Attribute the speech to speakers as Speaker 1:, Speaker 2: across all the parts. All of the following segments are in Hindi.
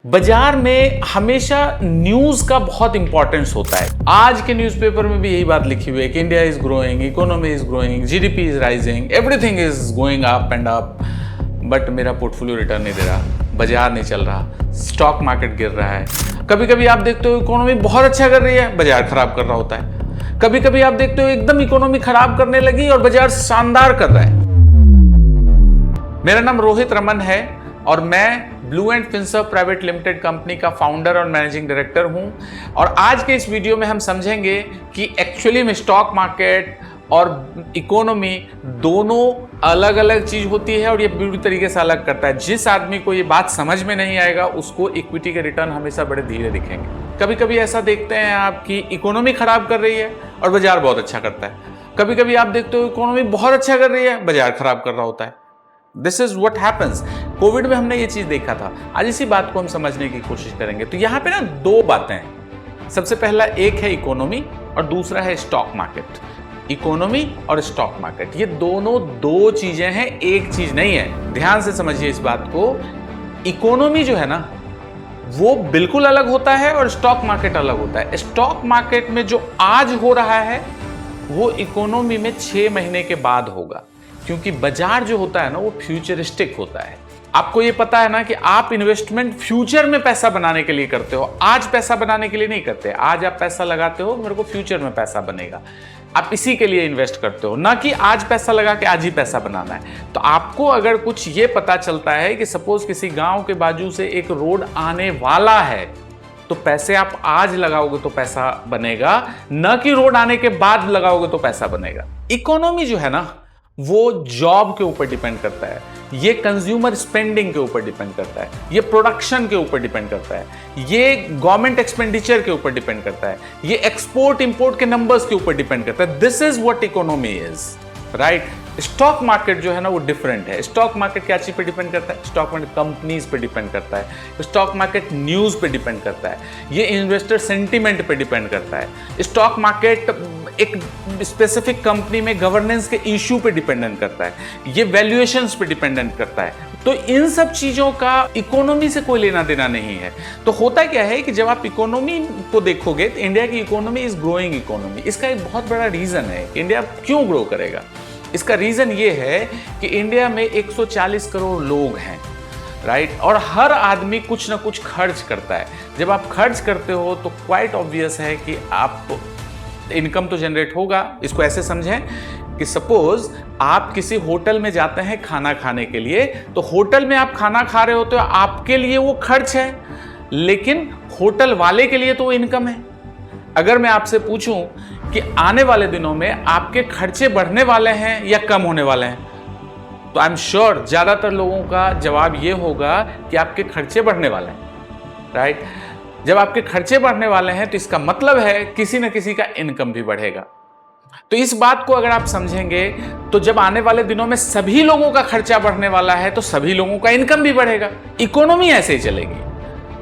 Speaker 1: बाजार में हमेशा न्यूज का बहुत इंपॉर्टेंस होता है। आज के न्यूज़पेपर में भी यही बात लिखी हुई है कि India is growing, economy is growing, GDP is rising, everything is going up and up, but मेरा पोर्टफोलियो रिटर्न नहीं दे रहा, बाजार नहीं चल रहा, स्टॉक मार्केट गिर रहा है। कभी कभी आप देखते हो इकोनॉमी बहुत अच्छा कर रही है, बाजार खराब कर रहा होता है। कभी कभी आप देखते हो एकदम इकोनॉमी खराब करने लगी और बाजार शानदार कर रहा है। मेरा नाम रोहित रमन है और मैं blue and Finserv private limited company का फाउंडर और मैनेजिंग डायरेक्टर हूं। और आज के इस वीडियो में हम समझेंगे कि एक्चुअली में स्टॉक मार्केट और इकोनॉमी दोनों अलग अलग चीज होती है और ये पूरी तरीके से अलग करता है। जिस आदमी को ये बात समझ में नहीं आएगा उसको इक्विटी के रिटर्न हमेशा बड़े धीरे दिखेंगे। कभी कभी ऐसा देखते हैं आप कि इकोनॉमी खराब कर रही है और बाजार बहुत अच्छा करता है। कभी कभी आप देखते हो इकोनॉमी बहुत अच्छा कर रही है, बाजार खराब कर रहा होता है। This is what happens. Covid में हमने ये चीज देखा था। आज इसी बात को हम समझने की कोशिश करेंगे। तो यहां पे ना दो बातें हैं। सबसे पहला एक है इकोनॉमी और दूसरा है स्टॉक मार्केट। इकोनॉमी और स्टॉक मार्केट ये दोनों दो चीजें हैं, एक चीज नहीं है। ध्यान से समझिए इस बात को। इकोनॉमी जो है ना वो बिल्कुल अलग होता है और स्टॉक मार्केट अलग होता है। स्टॉक मार्केट में जो आज हो रहा है वो इकोनॉमी में 6 महीने के बाद होगा, क्योंकि बाजार जो होता है ना वो फ्यूचरिस्टिक होता है। आपको ये पता है ना कि आप इन्वेस्टमेंट फ्यूचर में पैसा बनाने के लिए करते हो, आज पैसा बनाने के लिए नहीं करते। आज आप पैसा लगाते हो मेरे को फ्यूचर में पैसा बनेगा, आप इसी के लिए इन्वेस्ट करते हो, ना कि आज पैसा लगा के आज ही पैसा बनाना है। तो आपको अगर कुछ ये पता चलता है कि सपोज किसी गांव के बाजू से एक रोड आने वाला है तो पैसे आप आज लगाओगे तो पैसा बनेगा, ना कि रोड आने के बाद लगाओगे तो पैसा बनेगा। इकोनॉमी जो है ना वो जॉब के ऊपर डिपेंड करता है, ये कंज्यूमर स्पेंडिंग के ऊपर डिपेंड करता है, ये प्रोडक्शन के ऊपर डिपेंड करता है, ये गवर्नमेंट एक्सपेंडिचर के ऊपर डिपेंड करता है, ये एक्सपोर्ट इंपोर्ट के नंबर्स के ऊपर डिपेंड करता है। This is what economy is, right. Stock market जो है ना वो डिफरेंट है। स्टॉक मार्केट क्या चीज पे डिपेंड करता है? स्टॉक मार्केट कंपनीज पे डिपेंड करता है, स्टॉक मार्केट न्यूज पे डिपेंड करता है, ये इन्वेस्टर सेंटीमेंट पे डिपेंड करता है। स्टॉक मार्केट एक स्पेसिफिक कंपनी में गवर्नेंस के इशू पे डिपेंडेंट करता है, ये वैल्यूएशंस पे डिपेंडेंट करता है। तो इन सब चीजों का इकोनॉमी से कोई लेना देना नहीं है। तो होता क्या है कि जब आप इकोनॉमी को देखोगे तो इंडिया की इकोनॉमी इज ग्रोइंग इकोनॉमी। इसका एक बहुत बड़ा रीजन है कि इंडिया क्यों ग्रो करेगा। इसका रीजन ये है कि इंडिया में 140 करोड़ लोग हैं, राइट, और हर आदमी कुछ ना कुछ खर्च करता है। जब आप खर्च करते हो तो क्वाइट ऑब्वियस है कि आप इनकम तो जनरेट होगा। इसको ऐसे समझें कि सपोज आप किसी होटल में जाते हैं खाना खाने के लिए, तो होटल में आप खाना खा रहे होते हो, आपके लिए वो खर्च है, लेकिन होटल वाले के लिए तो वो इनकम है। अगर मैं आपसे पूछूं कि आने वाले दिनों में आपके खर्चे बढ़ने वाले हैं या कम होने वाले हैं, तो आई एम श्योर ज्यादातर लोगों का जवाब ये होगा कि आपके खर्चे बढ़ने वाले हैं, राइट। जब आपके खर्चे बढ़ने वाले हैं तो इसका मतलब है किसी न किसी का इनकम भी बढ़ेगा। तो इस बात को अगर आप समझेंगे तो जब आने वाले दिनों में सभी लोगों का खर्चा बढ़ने वाला है तो सभी लोगों का इनकम भी बढ़ेगा। इकोनॉमी ऐसे ही चलेगी।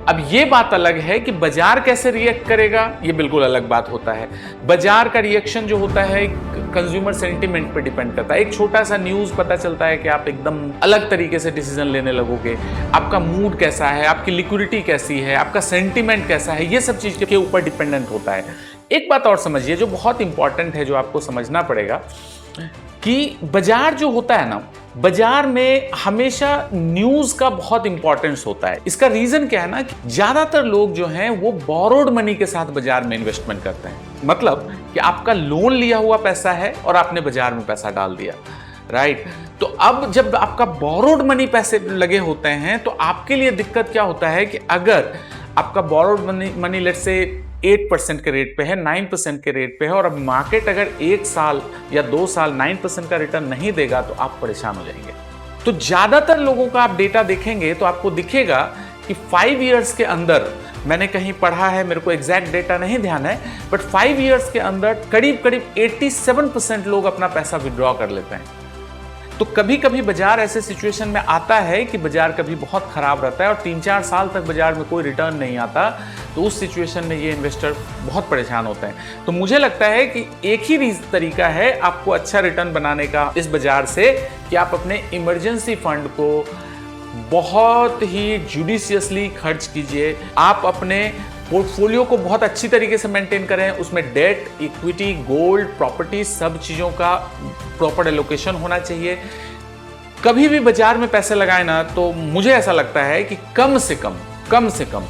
Speaker 1: अब ये बात अलग है कि बाजार कैसे रिएक्ट करेगा, ये बिल्कुल अलग बात होता है। बाजार का रिएक्शन जो होता है कंज्यूमर सेंटीमेंट पे डिपेंड करता है। एक छोटा सा न्यूज़ पता चलता है कि आप एकदम अलग तरीके से डिसीजन लेने लगोगे। आपका मूड कैसा है, आपकी लिक्विडिटी कैसी है, आपका सेंटीमेंट कैसा है, ये सब चीज़ के ऊपर डिपेंडेंट होता है। एक बात और समझिए जो बहुत इंपॉर्टेंट है, जो आपको समझना पड़ेगा कि बाजार जो होता है ना, बाजार में हमेशा न्यूज का बहुत इंपॉर्टेंस होता है। इसका रीजन क्या है ना कि ज्यादातर लोग जो हैं वो बोरोड मनी के साथ बाजार में इन्वेस्टमेंट करते हैं। मतलब कि आपका लोन लिया हुआ पैसा है और आपने बाजार में पैसा डाल दिया, राइट। तो अब जब आपका बोरोड मनी पैसे लगे होते हैं तो आपके लिए दिक्कत क्या होता है कि अगर आपका बोरोड मनी लेट्स से 8% के रेट पे है, 9% के रेट पे है, और अब मार्केट अगर 1 साल या 2 साल 9% का रिटर्न नहीं देगा तो आप परेशान हो जाएंगे। तो ज्यादातर लोगों का आप डेटा देखेंगे तो आपको दिखेगा कि 5 इयर्स के अंदर, मैंने कहीं पढ़ा है, मेरे को एग्जैक्ट डेटा नहीं ध्यान है, बट 5 इयर्स के अंदर करीब करीब 87% लोग अपना पैसा विड्रॉ कर लेते हैं। तो कभी कभी बाजार ऐसे सिचुएशन में आता है कि बाजार कभी बहुत खराब रहता है और 3-4 साल तक बाजार में कोई रिटर्न नहीं आता, तो उस सिचुएशन में ये इन्वेस्टर बहुत परेशान होते हैं। तो मुझे लगता है कि एक ही तरीका है आपको अच्छा रिटर्न बनाने का इस बाजार से, कि आप अपने इमरजेंसी फंड को बहुत ही जुडिशियसली खर्च कीजिए। आप अपने पोर्टफोलियो को बहुत अच्छी तरीके से मेंटेन करें, उसमें डेट, इक्विटी, गोल्ड, प्रॉपर्टी, सब चीज़ों का प्रॉपर एलोकेशन होना चाहिए। कभी भी बाजार में पैसे लगाए ना, तो मुझे ऐसा लगता है कि कम से कम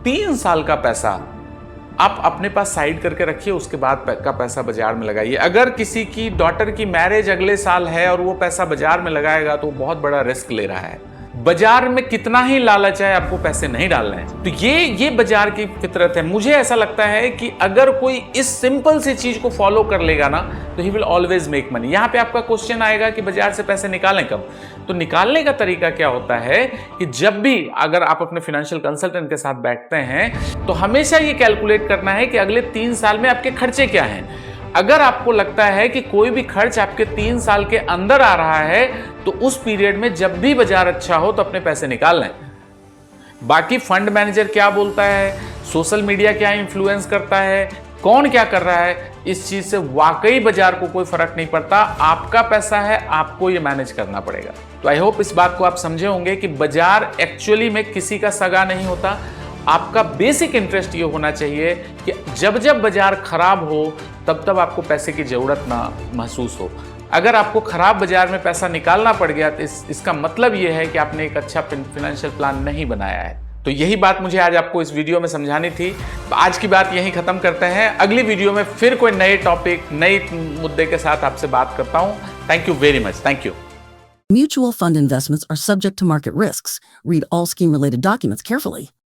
Speaker 1: 3 साल का पैसा आप अपने पास साइड करके रखिए, उसके बाद का पैसा बाजार में लगाइए। अगर किसी की डॉटर की मैरिज अगले साल है और वो पैसा बाजार में लगाएगा तो बहुत बड़ा रिस्क ले रहा है। बाजार में कितना ही लालच है, आपको पैसे नहीं डालने हैं। तो ये बाजार की फितरत है। मुझे ऐसा लगता है कि अगर कोई इस सिंपल सी चीज को फॉलो कर लेगा ना, तो he will always make money. यहां पे आपका क्वेश्चन आएगा कि बाजार से पैसे निकालें कब? तो निकालने का तरीका क्या होता है कि जब भी अगर आप अपने फाइनेंशियल कंसल्टेंट के साथ बैठते हैं, तो हमेशा ये कैलकुलेट करना है कि अगले 3 साल में आपके खर्चे क्या हैं। अगर आपको लगता है कि कोई भी खर्च आपके 3 साल के अंदर आ रहा है, तो उस पीरियड में जब भी बाजार अच्छा हो तो अपने पैसे निकाल लें। बाकी फंड मैनेजर क्या बोलता है, सोशल मीडिया क्या इन्फ्लुएंस करता है, कौन क्या कर रहा है, इस चीज से वाकई बाजार को कोई फर्क नहीं पड़ता। आपका पैसा है, आपको ये मैनेज करना पड़ेगा। तो आई होप इस बात को आप समझे होंगे कि बाजार एक्चुअली में किसी का सगा नहीं होता। आपका बेसिक इंटरेस्ट ये होना चाहिए कि जब जब बाजार खराब हो तब तब आपको पैसे की जरूरत ना महसूस हो। अगर आपको खराब बाजार में पैसा निकालना पड़ गया तो इसका मतलब ये है कि आपने एक अच्छा फाइनेंशियल प्लान नहीं बनाया है। तो यही बात मुझे आज आपको इस वीडियो में समझानी थी। आज की बात यहीं खत्म करते हैं। अगली वीडियो में फिर कोई नए टॉपिक, नए मुद्दे के साथ आपसे बात करता हूं। Thank you very much. Thank you.
Speaker 2: Mutual fund investments are subject to market risks. Read all scheme-related documents carefully.